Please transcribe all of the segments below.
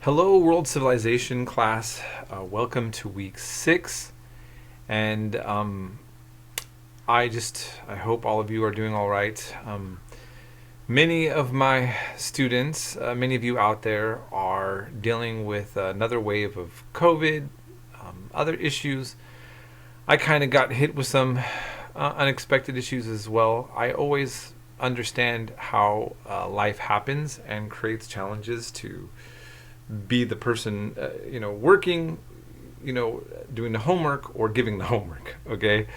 Hello, World Civilization class. Welcome to week 6. And I hope all of you are doing all right. Many of my students, many of you out there are dealing with another wave of COVID, other issues. I kind of got hit with some unexpected issues as well. I always understand how life happens and creates challenges to be the person, working, doing the homework or giving the homework. Okay.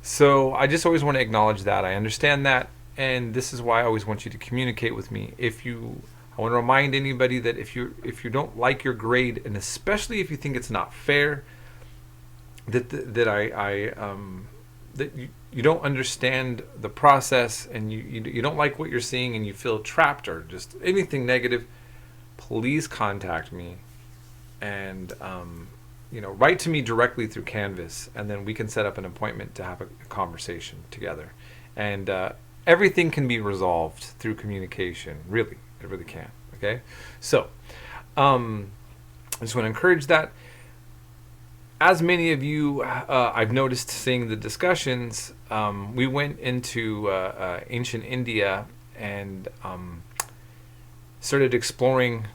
So I just always want to acknowledge that. I understand that. And this is why I always want you to communicate with me. I want to remind anybody that if you don't like your grade, and especially if you think it's not fair, that you don't understand the process, and you don't like what you're seeing, and you feel trapped or just anything negative, please contact me and write to me directly through Canvas, and then we can set up an appointment to have a conversation together. And everything can be resolved through communication. Really, it really can. Okay, so I just want to encourage that. As many of you, I've noticed seeing the discussions, we went into ancient India and started exploring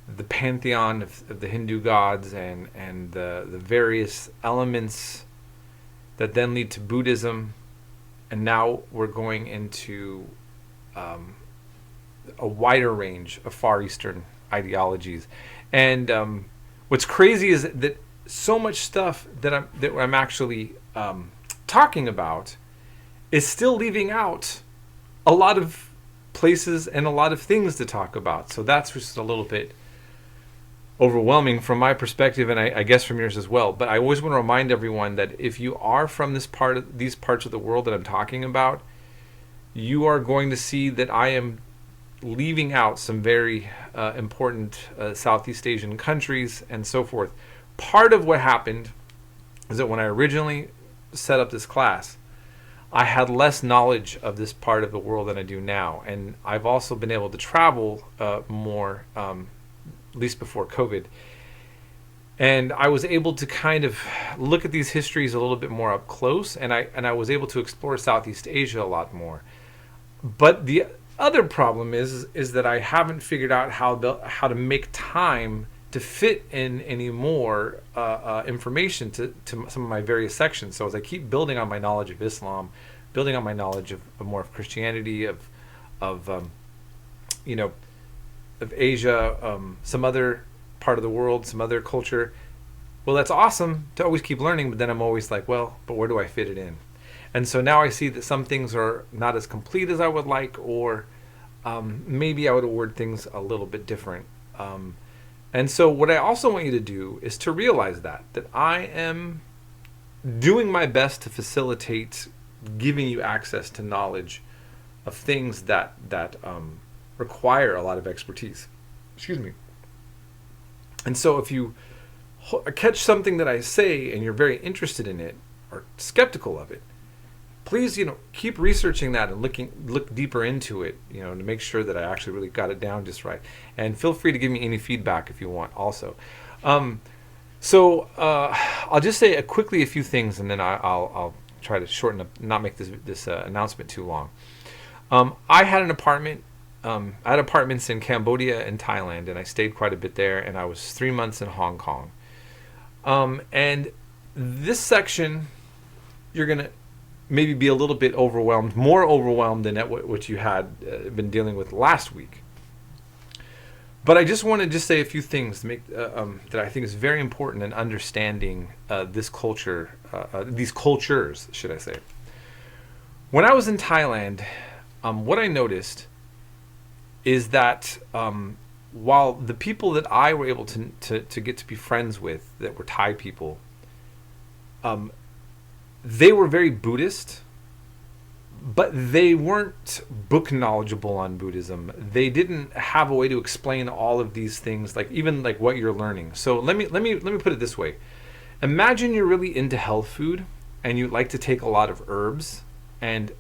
the pantheon of the Hindu gods and the various elements that then lead to Buddhism. And now we're going into a wider range of Far Eastern ideologies. And what's crazy is that so much stuff that I'm actually talking about is still leaving out a lot of places and a lot of things to talk about. So that's just a little bit overwhelming from my perspective, and I guess from yours as well. But I always want to remind everyone that if you are from these parts of the world that I'm talking about, you are going to see that I am leaving out some very important Southeast Asian countries and so forth. Part of what happened is that when I originally set up this class, I had less knowledge of this part of the world than I do now. And I've also been able to travel more, at least before COVID. And I was able to kind of look at these histories a little bit more up close, and I was able to explore Southeast Asia a lot more. But the other problem is that I haven't figured out how to make time to fit in any more information to some of my various sections. So as I keep building on my knowledge of Islam, building on my knowledge of more of Christianity, of Asia, some other part of the world, some other culture, well, that's awesome to always keep learning, but then I'm always like, well, but where do I fit it in? And so now I see that some things are not as complete as I would like, or maybe I would word things a little bit different. And so what I also want you to do is to realize that I am doing my best to facilitate giving you access to knowledge of things that require a lot of expertise. Excuse me. And so if you catch something that I say and you're very interested in it or skeptical of it, please, keep researching that and look deeper into it, to make sure that I actually really got it down just right. And feel free to give me any feedback if you want also. So I'll just say quickly a few things, and then I'll try to shorten up, not make this announcement too long. I had an apartment. I had apartments in Cambodia and Thailand, and I stayed quite a bit there, and I was 3 months in Hong Kong. And this section, you're going to maybe be a little bit overwhelmed, more overwhelmed than at what you had been dealing with last week. But I just want to say a few things to make that I think is very important in understanding this culture, these cultures, should I say. When I was in Thailand, what I noticed is that while the people that I were able to get to be friends with, that were Thai people, they were very Buddhist, but they weren't book knowledgeable on Buddhism. They didn't have a way to explain all of these things, like even like what you're learning. So let me put it this way. Imagine you're really into health food and you like to take a lot of herbs and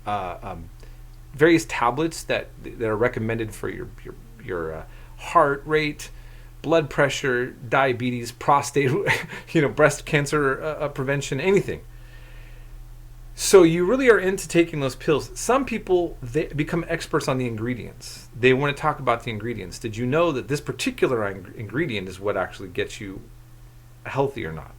various tablets that are recommended for your heart rate, blood pressure, diabetes, prostate, breast cancer prevention, anything. So you really are into taking those pills. Some people, they become experts on the ingredients. They want to talk about the ingredients. Did you know that this particular ingredient is what actually gets you healthy or not?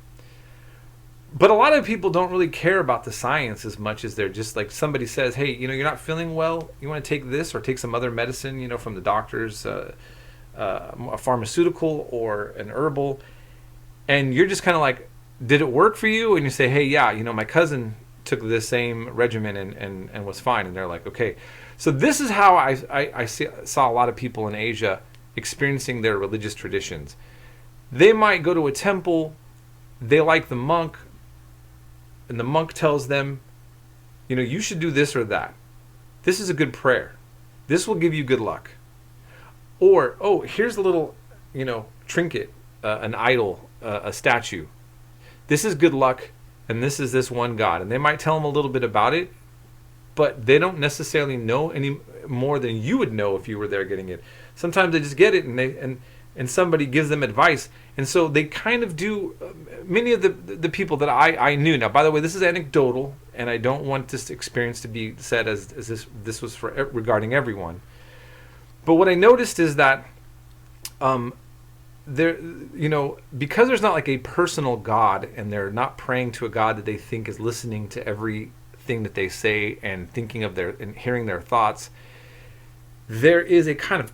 But a lot of people don't really care about the science as much as they're just like, somebody says, hey, you're not feeling well, you want to take this or take some other medicine, from the doctors, a pharmaceutical or an herbal. And you're just kind of like, did it work for you? And you say, hey, yeah, my cousin took the same regimen and was fine. And they're like, okay. So this is how I saw a lot of people in Asia experiencing their religious traditions. They might go to a temple, they like the monk, and the monk tells them, you should do this or that. This is a good prayer. This will give you good luck. Or, oh, here's a little, trinket, an idol, a statue. This is good luck, and this is this one God. And they might tell them a little bit about it, but they don't necessarily know any more than you would know if you were there getting it. Sometimes they just get it, and somebody gives them advice. And so they kind of do, many of the people that I knew. Now, by the way, this is anecdotal, and I don't want this experience to be said as this was for regarding everyone. But what I noticed is that there, because there's not like a personal God, and they're not praying to a God that they think is listening to everything that they say and thinking of and hearing their thoughts, there is a kind of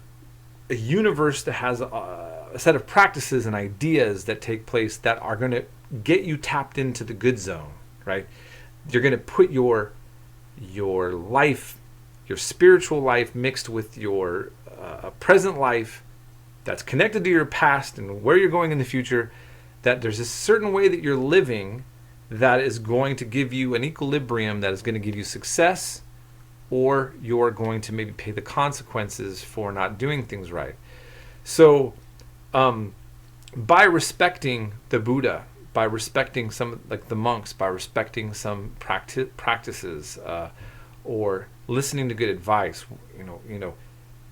a universe that has a set of practices and ideas that take place that are going to get you tapped into the good zone, right? You're going to put your life, your spiritual life, mixed with your present life that's connected to your past and where you're going in the future, that there's a certain way that you're living that is going to give you an equilibrium that is going to give you success, or you're going to maybe pay the consequences for not doing things right. So by respecting the Buddha, by respecting some, like the monks, by respecting some practices, or listening to good advice,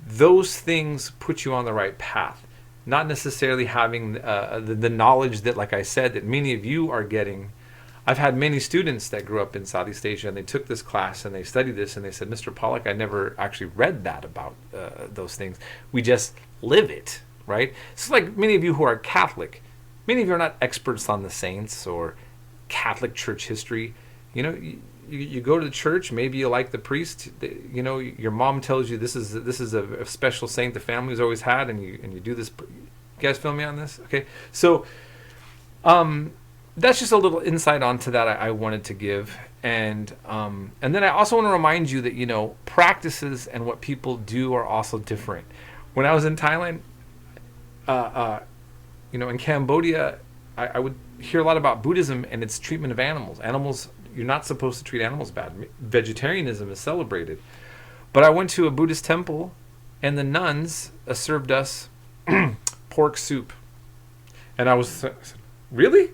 those things put you on the right path. Not necessarily having the knowledge that, like I said, that many of you are getting. I've had many students that grew up in Southeast Asia, and they took this class and they studied this, and they said, Mr. Pollack, I never actually read that about those things. We just live it, right? It's like many of you who are Catholic. Many of you are not experts on the saints or Catholic church history. You go to the church, maybe you like the priest, your mom tells you this is a special saint the family's always had, and you do this. You guys feel me on this? Okay. So that's just a little insight onto that I wanted to give. And then I also want to remind you that, practices and what people do are also different. When I was in Thailand, in Cambodia, I would hear a lot about Buddhism and its treatment of animals. Animals, you're not supposed to treat animals bad. Vegetarianism is celebrated. But I went to a Buddhist temple, and the nuns served us pork soup. And I was, really?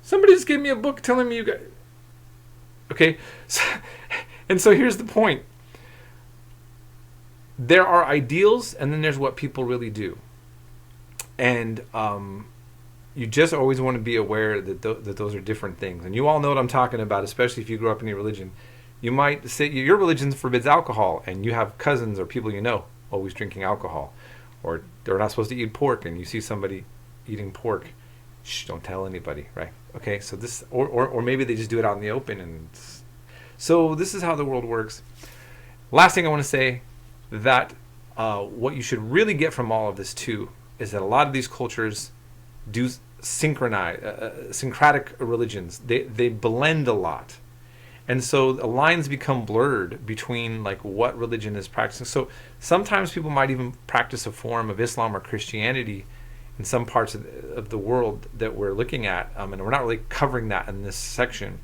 Somebody just gave me a book telling me you got... Okay, so here's the point. There are ideals, and then there's what people really do. And you just always want to be aware that that those are different things. And you all know what I'm talking about, especially if you grew up in your religion. You might say your religion forbids alcohol, and you have cousins or people always drinking alcohol. Or they're not supposed to eat pork, and you see somebody eating pork. Shh, don't tell anybody, right? Okay, so this, or maybe they just do it out in the open. And so this is how the world works. Last thing I want to say, that what you should really get from all of this too is that a lot of these cultures do syncretic religions. They blend a lot, and so the lines become blurred between like what religion is practicing. So sometimes people might even practice a form of Islam or Christianity in some parts of the world that we're looking at, and we're not really covering that in this section,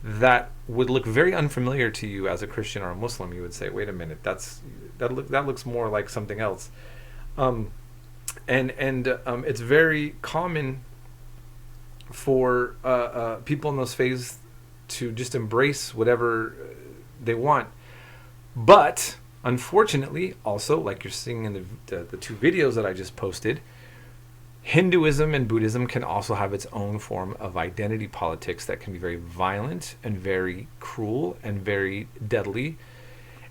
that would look very unfamiliar to you as a Christian or a Muslim. You would say, wait a minute, that looks more like something else. And it's very common for people in those phases to just embrace whatever they want. But unfortunately, also, like you're seeing in the two videos that I just posted, Hinduism and Buddhism can also have its own form of identity politics that can be very violent and very cruel and very deadly.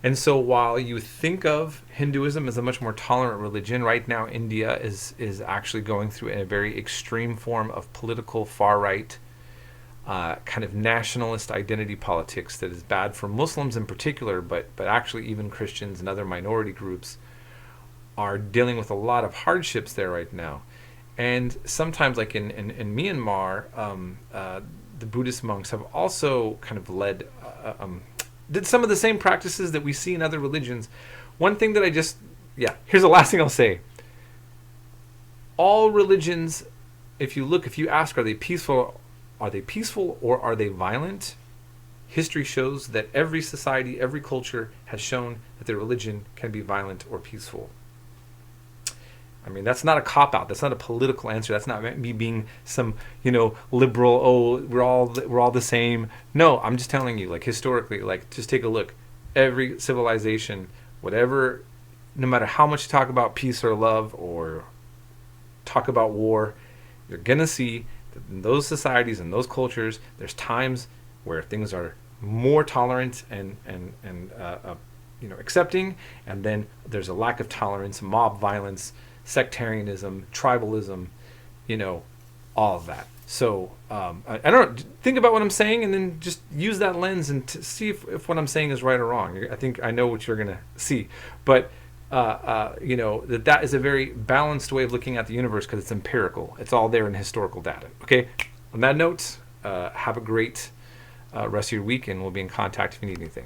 And so while you think of Hinduism as a much more tolerant religion, right now India is actually going through a very extreme form of political far-right kind of nationalist identity politics that is bad for Muslims in particular, but actually even Christians and other minority groups are dealing with a lot of hardships there right now. And sometimes, like in Myanmar, the Buddhist monks have also kind of did some of the same practices that we see in other religions. One thing that here's the last thing I'll say. All religions, if you ask, are they peaceful or are they violent? History shows that every society, every culture has shown that their religion can be violent or peaceful. I mean, that's not a cop-out. That's not a political answer. That's not me being some, liberal, oh, we're all the same. No, I'm just telling you, like, historically, like, just take a look. Every civilization, whatever, no matter how much you talk about peace or love or talk about war, you're going to see that in those societies and those cultures, there's times where things are more tolerant and accepting, and then there's a lack of tolerance, mob violence, sectarianism, tribalism, all of that. So I don't know, think about what I'm saying and then just use that lens and see if what I'm saying is right or wrong. I think I know what you're going to see. But, that is a very balanced way of looking at the universe because it's empirical. It's all there in historical data. Okay? On that note, have a great rest of your week, and we'll be in contact if you need anything.